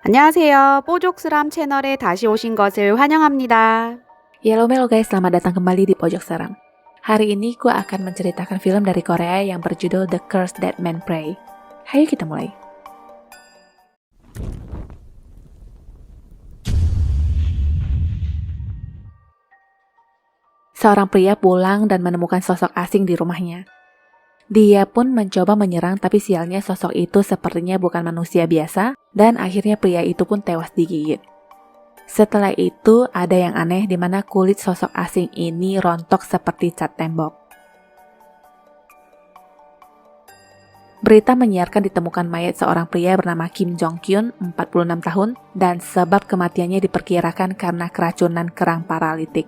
안녕하세요. 뽀족스람 채널에 다시 오신 것을 환영합니다. Yellow guys, selamat datang kembali di Pojok Seram. Hari ini gue akan menceritakan film dari Korea yang berjudul The Curse That Men Pray. Hayo kita mulai. Seorang pria pulang dan menemukan sosok asing di rumahnya. Dia pun mencoba menyerang, tapi sialnya sosok itu sepertinya bukan manusia biasa, dan akhirnya pria itu pun tewas digigit. Setelah itu, ada yang aneh di mana kulit sosok asing ini rontok seperti cat tembok. Berita menyiarkan ditemukan mayat seorang pria bernama Kim Jong Kyun, 46 tahun, dan sebab kematiannya diperkirakan karena keracunan kerang paralitik.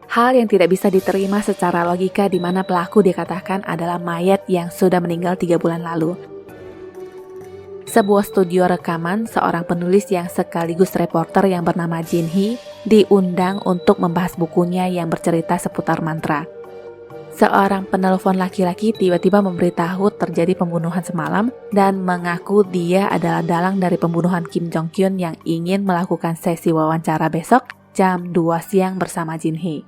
Hal yang tidak bisa diterima secara logika di mana pelaku dikatakan adalah mayat yang sudah meninggal 3 bulan lalu. Sebuah studio rekaman, seorang penulis yang sekaligus reporter yang bernama Jin Hee diundang untuk membahas bukunya yang bercerita seputar mantra. Seorang penelpon laki-laki tiba-tiba memberitahu terjadi pembunuhan semalam dan mengaku dia adalah dalang dari pembunuhan Kim Jong Kyun yang ingin melakukan sesi wawancara besok jam 2 siang bersama Jin Hee.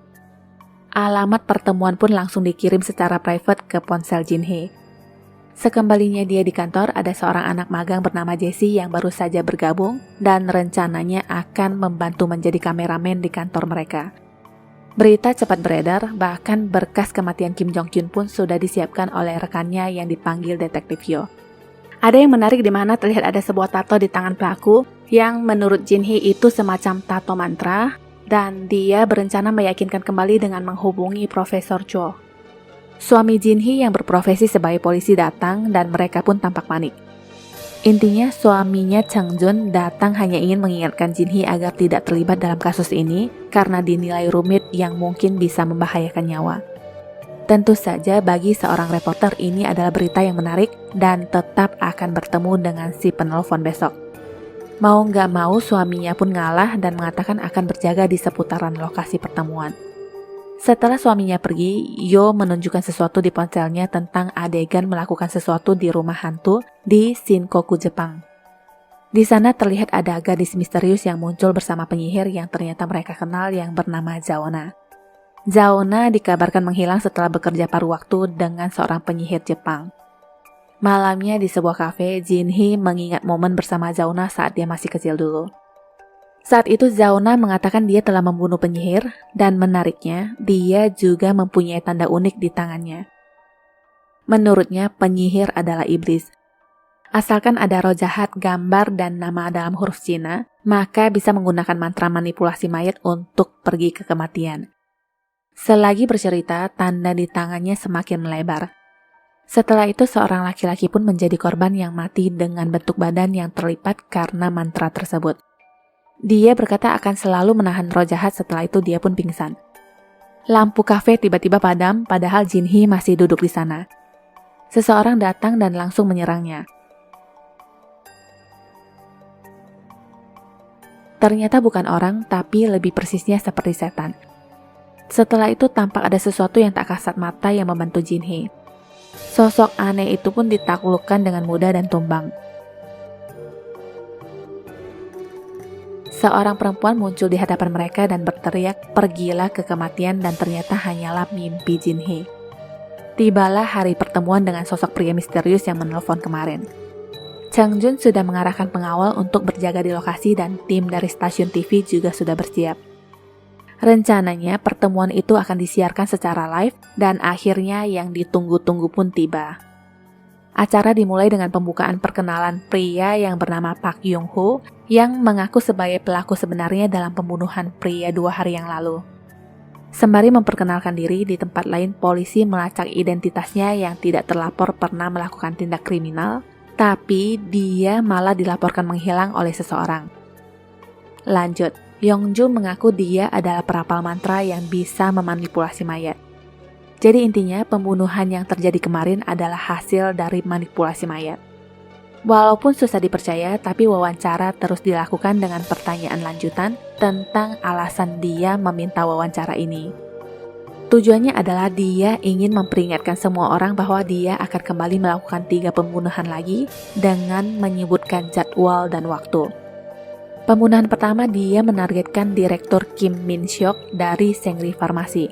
Alamat pertemuan pun langsung dikirim secara private ke ponsel Jin Hee. Sekembalinya dia di kantor, ada seorang anak magang bernama Jessie yang baru saja bergabung dan rencananya akan membantu menjadi kameramen di kantor mereka. Berita cepat beredar, bahkan berkas kematian Kim Jong Kyun pun sudah disiapkan oleh rekannya yang dipanggil Detektif Yo. Ada yang menarik di mana terlihat ada sebuah tato di tangan pelaku yang menurut Jin Hee itu semacam tato mantra, dan dia berencana meyakinkan kembali dengan menghubungi Profesor Cho. Suami Jin Hee yang berprofesi sebagai polisi datang dan mereka pun tampak panik. Intinya suaminya Chang Jun datang hanya ingin mengingatkan Jin Hee agar tidak terlibat dalam kasus ini karena dinilai rumit yang mungkin bisa membahayakan nyawa. Tentu saja bagi seorang reporter ini adalah berita yang menarik dan tetap akan bertemu dengan si penelpon besok. Mau nggak mau suaminya pun ngalah dan mengatakan akan berjaga di seputaran lokasi pertemuan. Setelah suaminya pergi, Yo menunjukkan sesuatu di ponselnya tentang adegan melakukan sesuatu di rumah hantu di Shinkoku, Jepang. Di sana terlihat ada gadis misterius yang muncul bersama penyihir yang ternyata mereka kenal yang bernama Zaona. Zaona dikabarkan menghilang setelah bekerja paruh waktu dengan seorang penyihir Jepang. Malamnya di sebuah kafe, Jin Hee mengingat momen bersama Zaona saat dia masih kecil dulu. Saat itu Zaona mengatakan dia telah membunuh penyihir dan menariknya, dia juga mempunyai tanda unik di tangannya. Menurutnya penyihir adalah iblis. Asalkan ada roh jahat, gambar, dan nama dalam huruf Cina, maka bisa menggunakan mantra manipulasi mayat untuk pergi ke kematian. Selagi bercerita, tanda di tangannya semakin melebar. Setelah itu seorang laki-laki pun menjadi korban yang mati dengan bentuk badan yang terlipat karena mantra tersebut. Dia berkata akan selalu menahan roh jahat, setelah itu dia pun pingsan. Lampu kafe tiba-tiba padam padahal Jin Hee masih duduk di sana. Seseorang datang dan langsung menyerangnya. Ternyata bukan orang, tapi lebih persisnya seperti setan. Setelah itu tampak ada sesuatu yang tak kasat mata yang membantu Jin Hee. Sosok aneh itu pun ditaklukkan dengan mudah dan tumbang. Seorang perempuan muncul di hadapan mereka dan berteriak, "Pergilah ke kematian," dan ternyata hanyalah mimpi Jin Hee. Tibalah hari pertemuan dengan sosok pria misterius yang menelpon kemarin. Chang Jun sudah mengarahkan pengawal untuk berjaga di lokasi dan tim dari stasiun TV juga sudah bersiap. Rencananya pertemuan itu akan disiarkan secara live dan akhirnya yang ditunggu-tunggu pun tiba. Acara dimulai dengan pembukaan perkenalan pria yang bernama Park Young Ho yang mengaku sebagai pelaku sebenarnya dalam pembunuhan pria 2 hari yang lalu. Sembari memperkenalkan diri, di tempat lain polisi melacak identitasnya yang tidak terlapor pernah melakukan tindak kriminal, tapi dia malah dilaporkan menghilang oleh seseorang. Lanjut, Yongju mengaku dia adalah perapal mantra yang bisa memanipulasi mayat. Jadi intinya pembunuhan yang terjadi kemarin adalah hasil dari manipulasi mayat. Walaupun susah dipercaya, tapi wawancara terus dilakukan dengan pertanyaan lanjutan tentang alasan dia meminta wawancara ini. Tujuannya adalah dia ingin memperingatkan semua orang bahwa dia akan kembali melakukan 3 pembunuhan lagi dengan menyebutkan jadwal dan waktu. Pembunuhan pertama dia menargetkan Direktur Kim Min Seok dari Sengri Farmasi.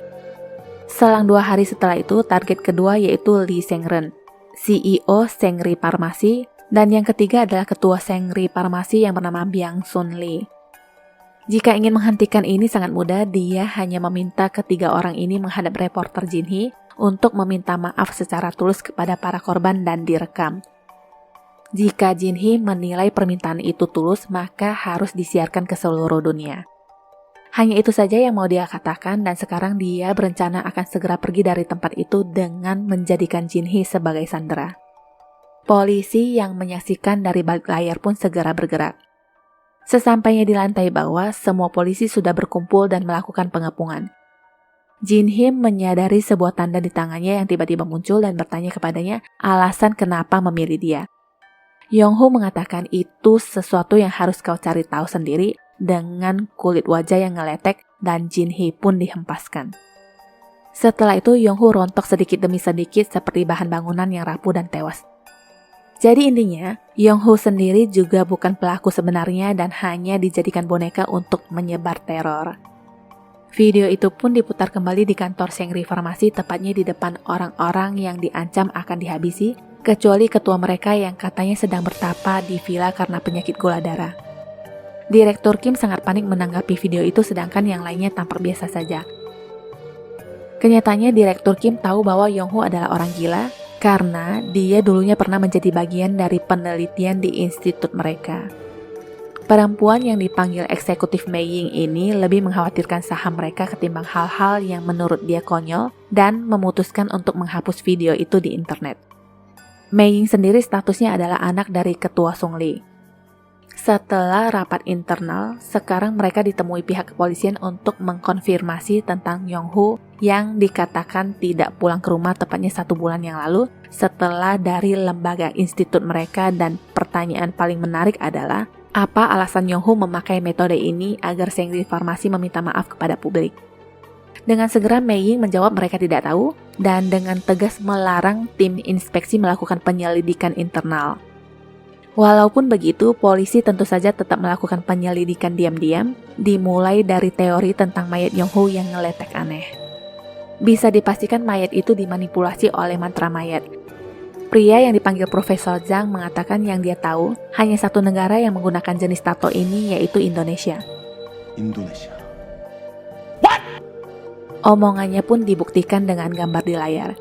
Selang 2 hari setelah itu, target kedua yaitu Lee Seng-ren, CEO Sengri Farmasi, dan yang ketiga adalah ketua Sengri Farmasi yang bernama Byung Sun Lee. Jika ingin menghentikan ini sangat mudah, dia hanya meminta ketiga orang ini menghadap reporter Jin Hee untuk meminta maaf secara tulus kepada para korban dan direkam. Jika Jin Hee menilai permintaan itu tulus, maka harus disiarkan ke seluruh dunia. Hanya itu saja yang mau dia katakan, dan sekarang dia berencana akan segera pergi dari tempat itu dengan menjadikan Jin Hee sebagai sandera. Polisi yang menyaksikan dari balik layar pun segera bergerak. Sesampainya di lantai bawah, semua polisi sudah berkumpul dan melakukan pengepungan. Jin Hee menyadari sebuah tanda di tangannya yang tiba-tiba muncul dan bertanya kepadanya alasan kenapa memilih dia. Yong-ho mengatakan itu sesuatu yang harus kau cari tahu sendiri dengan kulit wajah yang ngeletek dan Jin Hee pun dihempaskan. Setelah itu Yong-ho rontok sedikit demi sedikit seperti bahan bangunan yang rapuh dan tewas. Jadi intinya, Yong-ho sendiri juga bukan pelaku sebenarnya dan hanya dijadikan boneka untuk menyebar teror. Video itu pun diputar kembali di kantor Sengri Farmasi, tepatnya di depan orang-orang yang diancam akan dihabisi, kecuali ketua mereka yang katanya sedang bertapa di villa karena penyakit gula darah. Direktur Kim sangat panik menanggapi video itu sedangkan yang lainnya tampak biasa saja. Kenyataannya Direktur Kim tahu bahwa Yong-ho adalah orang gila karena dia dulunya pernah menjadi bagian dari penelitian di institut mereka. Perempuan yang dipanggil eksekutif Mei Ying ini lebih mengkhawatirkan saham mereka ketimbang hal-hal yang menurut dia konyol dan memutuskan untuk menghapus video itu di internet. Mei Ying sendiri statusnya adalah anak dari ketua Sung Lee. Setelah rapat internal, sekarang mereka ditemui pihak kepolisian untuk mengkonfirmasi tentang Yong-ho yang dikatakan tidak pulang ke rumah tepatnya 1 bulan yang lalu setelah dari lembaga institut mereka, dan pertanyaan paling menarik adalah apa alasan Yong-ho memakai metode ini agar Sengri Farmasi meminta maaf kepada publik. Dengan segera Mei Ying menjawab mereka tidak tahu dan dengan tegas melarang tim inspeksi melakukan penyelidikan internal. Walaupun begitu, polisi tentu saja tetap melakukan penyelidikan diam-diam, dimulai dari teori tentang mayat Yong-ho yang ngeletek aneh. Bisa dipastikan mayat itu dimanipulasi oleh mantra mayat. Pria yang dipanggil Profesor Zhang mengatakan yang dia tahu hanya 1 negara yang menggunakan jenis tato ini, yaitu Indonesia. Omongannya pun dibuktikan dengan gambar di layar.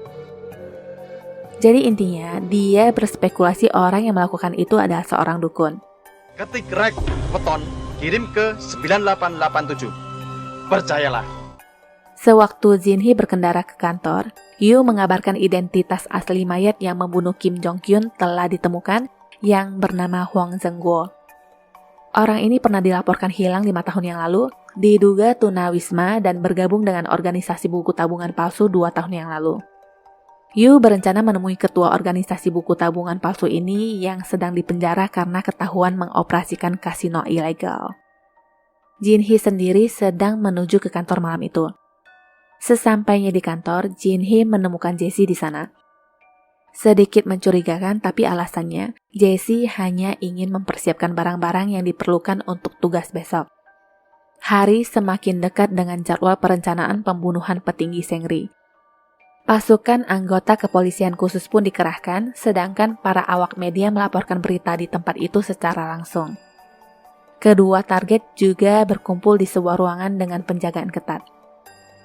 Jadi intinya, dia berspekulasi orang yang melakukan itu adalah seorang dukun. Ketik rek weton, kirim ke 9887. Percayalah. Sewaktu Jin Hee berkendara ke kantor, Yu mengabarkan identitas asli mayat yang membunuh Kim Jong-kyun telah ditemukan, yang bernama Hwang Zeng-guo. Orang ini pernah dilaporkan hilang 5 tahun yang lalu, diduga tunawisma dan bergabung dengan organisasi buku tabungan palsu 2 tahun yang lalu. Yu berencana menemui ketua organisasi buku tabungan palsu ini yang sedang dipenjara karena ketahuan mengoperasikan kasino ilegal. Jin Hee sendiri sedang menuju ke kantor malam itu. Sesampainya di kantor, Jin Hee menemukan Jessie di sana. Sedikit mencurigakan, tapi alasannya, Jessie hanya ingin mempersiapkan barang-barang yang diperlukan untuk tugas besok. Hari semakin dekat dengan jadwal perencanaan pembunuhan petinggi Sengri. Pasukan anggota kepolisian khusus pun dikerahkan, sedangkan para awak media melaporkan berita di tempat itu secara langsung. Kedua target juga berkumpul di sebuah ruangan dengan penjagaan ketat.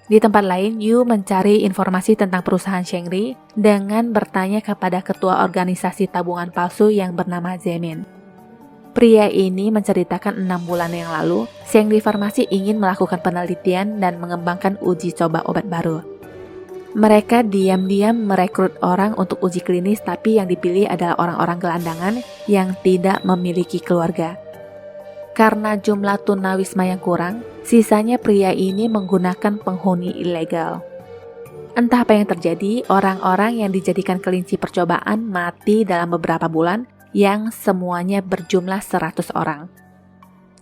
Di tempat lain, Yu mencari informasi tentang perusahaan Sengri dengan bertanya kepada ketua organisasi tabungan palsu yang bernama Zemin. Pria ini menceritakan 6 bulan yang lalu, Sengri Farmasi ingin melakukan penelitian dan mengembangkan uji coba obat baru. Mereka diam-diam merekrut orang untuk uji klinis, tapi yang dipilih adalah orang-orang gelandangan yang tidak memiliki keluarga. Karena jumlah tunawisma yang kurang, sisanya pria ini menggunakan penghuni ilegal. Entah apa yang terjadi, orang-orang yang dijadikan kelinci percobaan mati dalam beberapa bulan, yang semuanya berjumlah 100 orang.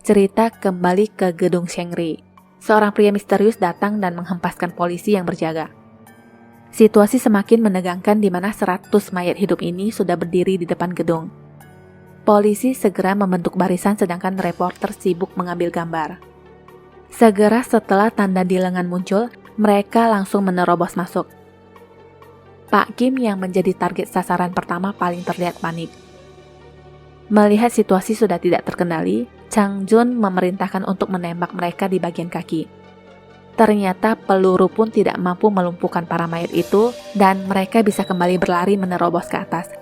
Cerita kembali ke gedung Sengri. Seorang pria misterius datang dan menghempaskan polisi yang berjaga. Situasi semakin menegangkan di mana 100 mayat hidup ini sudah berdiri di depan gedung. Polisi segera membentuk barisan sedangkan reporter sibuk mengambil gambar. Segera setelah tanda di lengan muncul, mereka langsung menerobos masuk. Pak Kim yang menjadi target sasaran pertama paling terlihat panik. Melihat situasi sudah tidak terkendali, Chang Jun memerintahkan untuk menembak mereka di bagian kaki. Ternyata peluru pun tidak mampu melumpuhkan para mayat itu dan mereka bisa kembali berlari menerobos ke atas.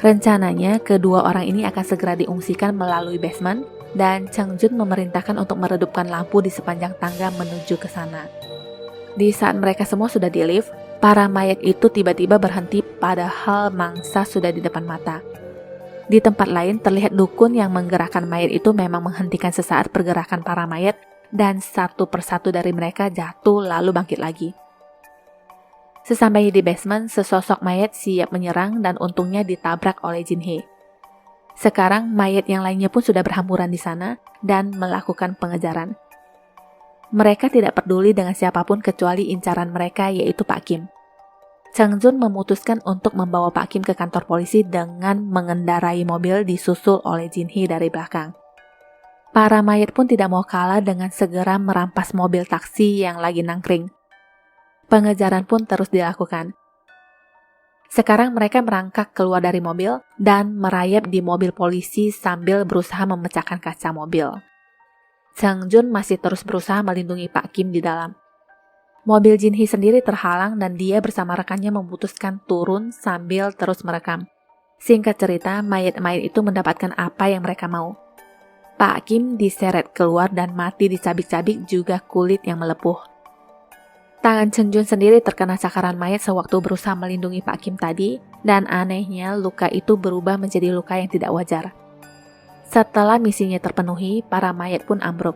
Rencananya, kedua orang ini akan segera diungsikan melalui basement dan Chang Jun memerintahkan untuk meredupkan lampu di sepanjang tangga menuju ke sana. Di saat mereka semua sudah di lift, para mayat itu tiba-tiba berhenti padahal mangsa sudah di depan mata. Di tempat lain terlihat dukun yang menggerakkan mayat itu memang menghentikan sesaat pergerakan para mayat dan satu persatu dari mereka jatuh lalu bangkit lagi. Sesampainya di basement, sesosok mayat siap menyerang dan untungnya ditabrak oleh Jin Hee. Sekarang mayat yang lainnya pun sudah berhamburan di sana dan melakukan pengejaran. Mereka tidak peduli dengan siapapun kecuali incaran mereka yaitu Pak Kim. Chang Jun memutuskan untuk membawa Pak Kim ke kantor polisi dengan mengendarai mobil disusul oleh Jin Hee dari belakang. Para mayat pun tidak mau kalah dengan segera merampas mobil taksi yang lagi nangkring. Pengejaran pun terus dilakukan. Sekarang mereka merangkak keluar dari mobil dan merayap di mobil polisi sambil berusaha memecahkan kaca mobil. Chang Jun masih terus berusaha melindungi Pak Kim di dalam. Mobil Jin Hee sendiri terhalang dan dia bersama rekannya memutuskan turun sambil terus merekam. Singkat cerita, mayat-mayat itu mendapatkan apa yang mereka mau. Pak Kim diseret keluar dan mati dicabik-cabik juga kulit yang melepuh. Tangan Chang Jun sendiri terkena cakaran mayat sewaktu berusaha melindungi Pak Kim tadi, dan anehnya luka itu berubah menjadi luka yang tidak wajar. Setelah misinya terpenuhi, para mayat pun ambruk.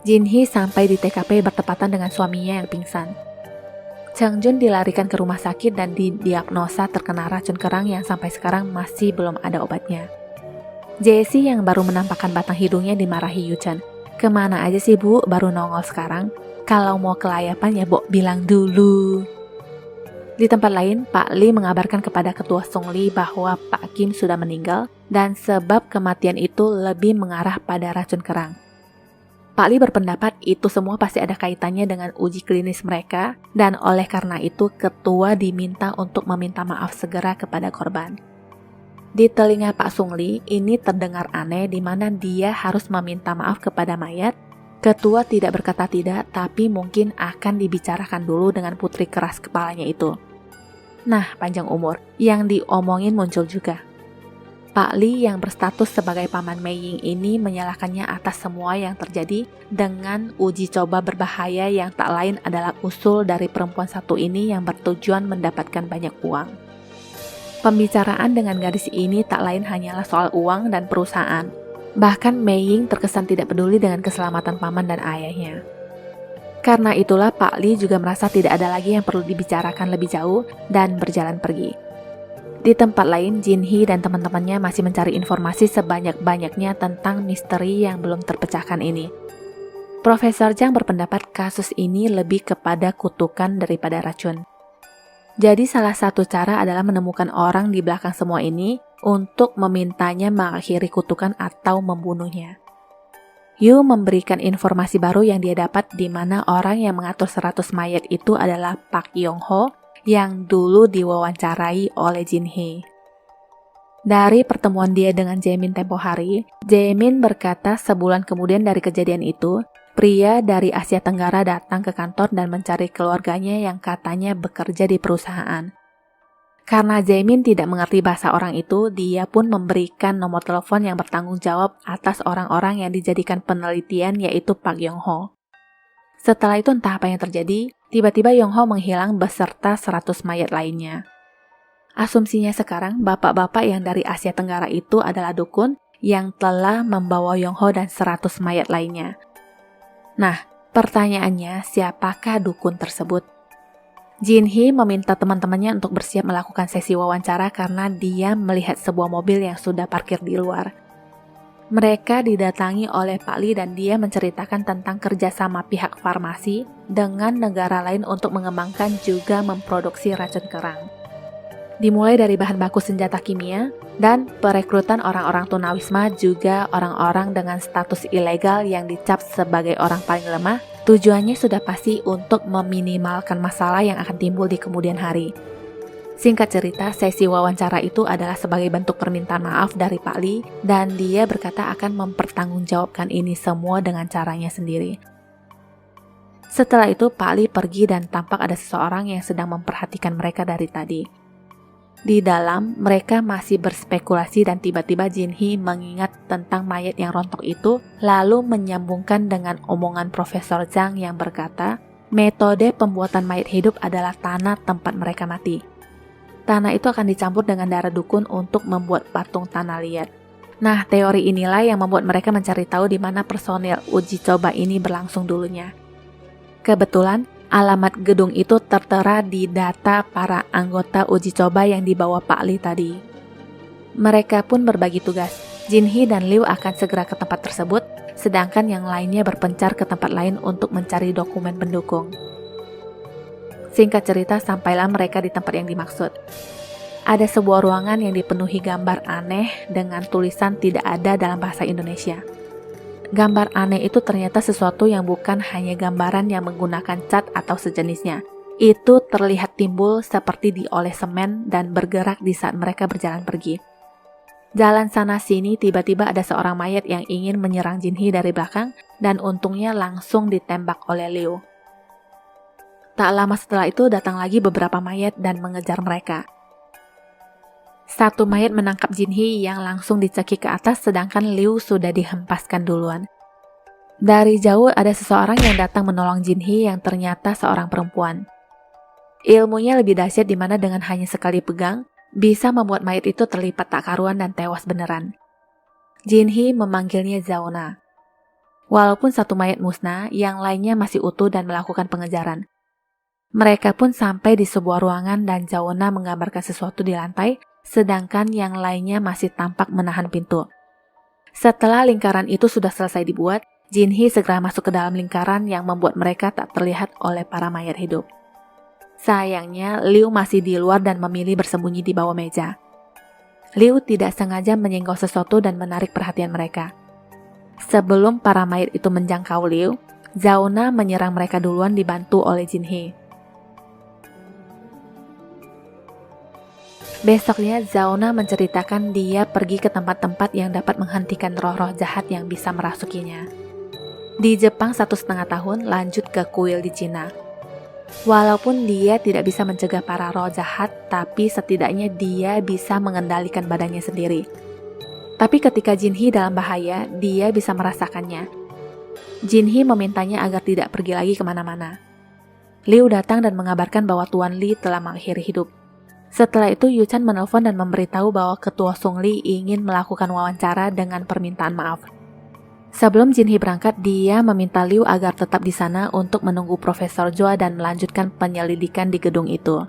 Jin Hee sampai di TKP bertepatan dengan suaminya yang pingsan. Chang Jun dilarikan ke rumah sakit dan didiagnosa terkena racun kerang yang sampai sekarang masih belum ada obatnya. Jessie yang baru menampakkan batang hidungnya dimarahi Yu Chen. Kemana aja sih bu, baru nongol sekarang? Kalau mau kelayapan ya Bok bilang dulu. Di tempat lain, Pak Lee mengabarkan kepada Ketua Sung Lee bahwa Pak Kim sudah meninggal dan sebab kematian itu lebih mengarah pada racun kerang. Pak Lee berpendapat itu semua pasti ada kaitannya dengan uji klinis mereka dan oleh karena itu Ketua diminta untuk meminta maaf segera kepada korban. Di telinga Pak Sung Lee, ini terdengar aneh di mana dia harus meminta maaf kepada mayat. Ketua tidak berkata tidak, tapi mungkin akan dibicarakan dulu dengan putri keras kepalanya itu. Nah, panjang umur, yang diomongin muncul juga. Pak Lee yang berstatus sebagai paman Mei Ying ini menyalahkannya atas semua yang terjadi dengan uji coba berbahaya yang tak lain adalah usul dari perempuan satu ini yang bertujuan mendapatkan banyak uang. Pembicaraan dengan gadis ini tak lain hanyalah soal uang dan perusahaan. Bahkan Mei Ying terkesan tidak peduli dengan keselamatan paman dan ayahnya. Karena itulah Pak Lee juga merasa tidak ada lagi yang perlu dibicarakan lebih jauh dan berjalan pergi. Di tempat lain, Jin Hee dan teman-temannya masih mencari informasi sebanyak-banyaknya tentang misteri yang belum terpecahkan ini. Profesor Zhang berpendapat kasus ini lebih kepada kutukan daripada racun. Jadi salah satu cara adalah menemukan orang di belakang semua ini untuk memintanya mengakhiri kutukan atau membunuhnya. Yu memberikan informasi baru yang dia dapat di mana orang yang mengatur 100 mayat itu adalah Pak Yong Ho yang dulu diwawancarai oleh Jin Hee. Dari pertemuan dia dengan Jaemin tempo hari, Jaemin berkata sebulan kemudian dari kejadian itu, pria dari Asia Tenggara datang ke kantor dan mencari keluarganya yang katanya bekerja di perusahaan. Karena Jaemin tidak mengerti bahasa orang itu, dia pun memberikan nomor telepon yang bertanggung jawab atas orang-orang yang dijadikan penelitian yaitu Pak Yong Ho. Setelah itu entah apa yang terjadi, tiba-tiba Yong Ho menghilang beserta 100 mayat lainnya. Asumsinya sekarang bapak-bapak yang dari Asia Tenggara itu adalah dukun yang telah membawa Yong Ho dan 100 mayat lainnya. Nah, pertanyaannya siapakah dukun tersebut? Jin Hee meminta teman-temannya untuk bersiap melakukan sesi wawancara karena dia melihat sebuah mobil yang sudah parkir di luar. Mereka didatangi oleh Pak Lee dan dia menceritakan tentang kerjasama pihak farmasi dengan negara lain untuk mengembangkan juga memproduksi racun kerang. Dimulai dari bahan baku senjata kimia dan perekrutan orang-orang tunawisma juga orang-orang dengan status ilegal yang dicap sebagai orang paling lemah, tujuannya sudah pasti untuk meminimalkan masalah yang akan timbul di kemudian hari. Singkat cerita, sesi wawancara itu adalah sebagai bentuk permintaan maaf dari Pak Lee dan dia berkata akan mempertanggungjawabkan ini semua dengan caranya sendiri. Setelah itu Pak Lee pergi dan tampak ada seseorang yang sedang memperhatikan mereka dari tadi. Di dalam, mereka masih berspekulasi dan tiba-tiba Jin Hee mengingat tentang mayat yang rontok itu lalu menyambungkan dengan omongan Profesor Zhang yang berkata, metode pembuatan mayat hidup adalah tanah tempat mereka mati. Tanah itu akan dicampur dengan darah dukun untuk membuat patung tanah liat. Nah, teori inilah yang membuat mereka mencari tahu di mana personil uji coba ini berlangsung dulunya. Kebetulan, alamat gedung itu tertera di data para anggota uji coba yang dibawa Pak Lee tadi. Mereka pun berbagi tugas. Jin Hee dan Liu akan segera ke tempat tersebut, sedangkan yang lainnya berpencar ke tempat lain untuk mencari dokumen pendukung. Singkat cerita, sampailah mereka di tempat yang dimaksud. Ada sebuah ruangan yang dipenuhi gambar aneh dengan tulisan tidak ada dalam bahasa Indonesia. Gambar aneh itu ternyata sesuatu yang bukan hanya gambaran yang menggunakan cat atau sejenisnya. Itu terlihat timbul seperti dioles semen dan bergerak di saat mereka berjalan pergi. Jalan sana-sini tiba-tiba ada seorang mayat yang ingin menyerang Jin Hee dari belakang dan untungnya langsung ditembak oleh Liu. Tak lama setelah itu datang lagi beberapa mayat dan mengejar mereka. Satu mayat menangkap Jin Hee yang langsung dicekik ke atas sedangkan Liu sudah dihempaskan duluan. Dari jauh ada seseorang yang datang menolong Jin Hee yang ternyata seorang perempuan. Ilmunya lebih dahsyat di mana dengan hanya sekali pegang, bisa membuat mayat itu terlipat tak karuan dan tewas beneran. Jin Hee memanggilnya Zauna. Walaupun satu mayat musnah, yang lainnya masih utuh dan melakukan pengejaran. Mereka pun sampai di sebuah ruangan dan Zauna menggambarkan sesuatu di lantai, sedangkan yang lainnya masih tampak menahan pintu. Setelah lingkaran itu sudah selesai dibuat, Jin Hee segera masuk ke dalam lingkaran yang membuat mereka tak terlihat oleh para mayat hidup. Sayangnya, Liu masih di luar dan memilih bersembunyi di bawah meja. Liu tidak sengaja menyenggol sesuatu dan menarik perhatian mereka. Sebelum para mayat itu menjangkau Liu, Zauna menyerang mereka duluan dibantu oleh Jin Hee. Besoknya, Zauna menceritakan dia pergi ke tempat-tempat yang dapat menghentikan roh-roh jahat yang bisa merasukinya. Di Jepang 1,5 tahun, lanjut ke kuil di Cina. Walaupun dia tidak bisa mencegah para roh jahat, tapi setidaknya dia bisa mengendalikan badannya sendiri. Tapi ketika Jin Hee dalam bahaya, dia bisa merasakannya. Jin Hee memintanya agar tidak pergi lagi kemana-mana. Liu datang dan mengabarkan bahwa Tuan Li telah mengakhiri hidup. Setelah itu, Yu Chan menelpon dan memberitahu bahwa Ketua Sung Li ingin melakukan wawancara dengan permintaan maaf. Sebelum Jin Hee berangkat, dia meminta Liu agar tetap di sana untuk menunggu Profesor Zhou dan melanjutkan penyelidikan di gedung itu.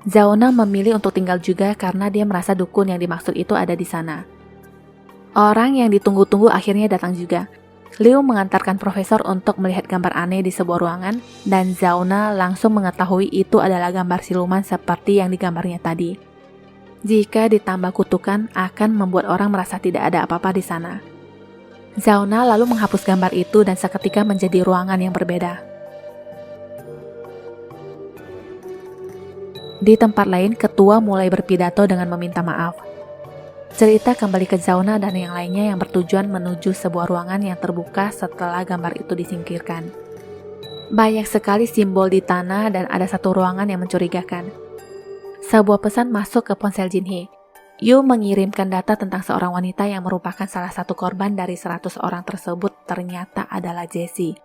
Zauna memilih untuk tinggal juga karena dia merasa dukun yang dimaksud itu ada di sana. Orang yang ditunggu-tunggu akhirnya datang juga. Liu mengantarkan profesor untuk melihat gambar aneh di sebuah ruangan dan Zauna langsung mengetahui itu adalah gambar siluman seperti yang digambarnya tadi. Jika ditambah kutukan akan membuat orang merasa tidak ada apa-apa di sana. Zauna lalu menghapus gambar itu dan seketika menjadi ruangan yang berbeda. Di tempat lain, ketua mulai berpidato dengan meminta maaf. Cerita kembali ke Zauna dan yang lainnya yang bertujuan menuju sebuah ruangan yang terbuka setelah gambar itu disingkirkan. Banyak sekali simbol di tanah dan ada satu ruangan yang mencurigakan. Sebuah pesan masuk ke ponsel Jin Hee. Yu mengirimkan data tentang seorang wanita yang merupakan salah satu korban dari 100 orang tersebut ternyata adalah Jessie.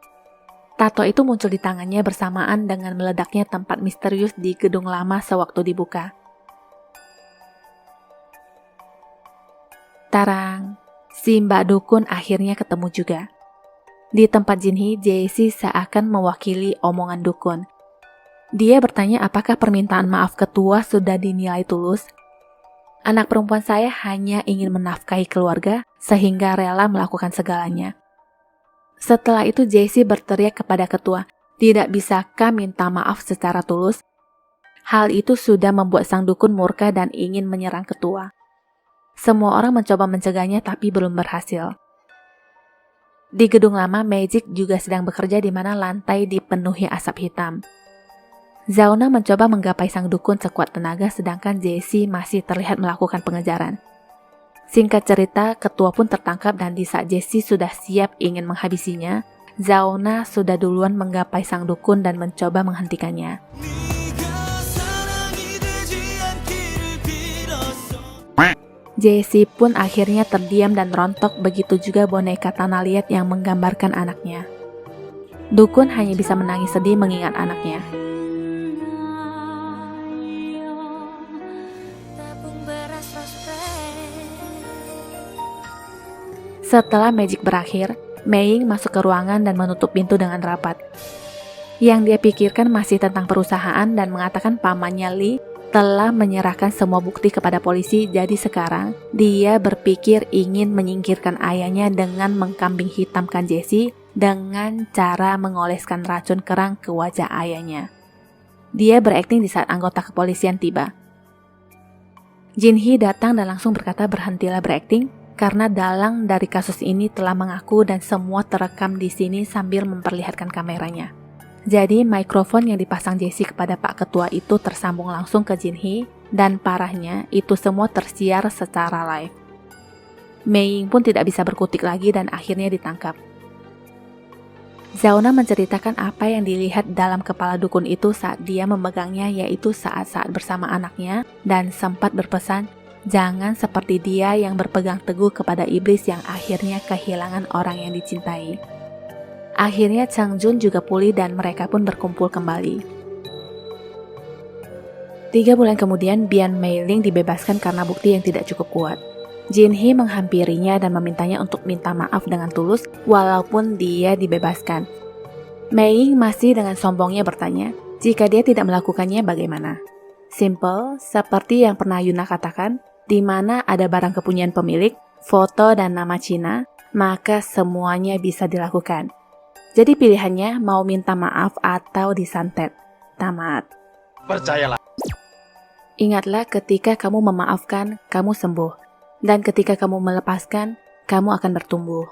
Tato itu muncul di tangannya bersamaan dengan meledaknya tempat misterius di gedung lama sewaktu dibuka. Tarang, si Mbak Dukun akhirnya ketemu juga. Di tempat Jin Hee, Jessie seakan mewakili omongan dukun. Dia bertanya apakah permintaan maaf ketua sudah dinilai tulus. Anak perempuan saya hanya ingin menafkahi keluarga sehingga rela melakukan segalanya. Setelah itu Jessie berteriak kepada ketua, tidak bisakah minta maaf secara tulus? Hal itu sudah membuat sang dukun murka dan ingin menyerang ketua. Semua orang mencoba mencegahnya tapi belum berhasil. Di gedung lama, Magic juga sedang bekerja di mana lantai dipenuhi asap hitam. Zauna mencoba menggapai sang dukun sekuat tenaga sedangkan Jessie masih terlihat melakukan pengejaran. Singkat cerita, ketua pun tertangkap dan di saat Jessie sudah siap ingin menghabisinya, Zauna sudah duluan menggapai sang dukun dan mencoba menghentikannya. Jessie pun akhirnya terdiam dan rontok, begitu juga boneka tanah liat yang menggambarkan anaknya. Dukun hanya bisa menangis sedih mengingat anaknya. Setelah magic berakhir, Mei Ying masuk ke ruangan dan menutup pintu dengan rapat. Yang dia pikirkan masih tentang perusahaan dan mengatakan pamannya Lee telah menyerahkan semua bukti kepada polisi, jadi sekarang dia berpikir ingin menyingkirkan ayahnya dengan mengkambing hitamkan Jessie dengan cara mengoleskan racun kerang ke wajah ayahnya. Dia berakting di saat anggota kepolisian tiba. Jin Hee datang dan langsung berkata berhentilah berakting karena dalang dari kasus ini telah mengaku dan semua terekam di sini sambil memperlihatkan kameranya. Jadi mikrofon yang dipasang Jessie kepada Pak Ketua itu tersambung langsung ke Jin Hee dan parahnya itu semua tersiar secara live. Mei Ying pun tidak bisa berkutik lagi dan akhirnya ditangkap. Zauna menceritakan apa yang dilihat dalam kepala dukun itu saat dia memegangnya, yaitu saat-saat bersama anaknya dan sempat berpesan jangan seperti dia yang berpegang teguh kepada iblis yang akhirnya kehilangan orang yang dicintai. Akhirnya Chang Jun juga pulih dan mereka pun berkumpul kembali. 3 bulan kemudian, Bian Mei Ling dibebaskan karena bukti yang tidak cukup kuat. Jin Hee menghampirinya dan memintanya untuk minta maaf dengan tulus walaupun dia dibebaskan. Mei Ying masih dengan sombongnya bertanya, jika dia tidak melakukannya bagaimana? Simple, seperti yang pernah Yuna katakan, di mana ada barang kepunyaan pemilik, foto dan nama Cina, maka semuanya bisa dilakukan. Jadi pilihannya mau minta maaf atau disantet. Tamat. Percayalah. Ingatlah ketika kamu memaafkan, kamu sembuh. Dan ketika kamu melepaskan, kamu akan bertumbuh.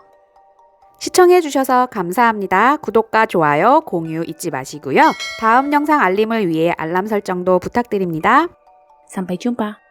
시청해주셔서 감사합니다. 구독과 좋아요, 공유 잊지 마시고요. 다음 영상 알림을 위해 알람 설정도 부탁드립니다. Sampai jumpa.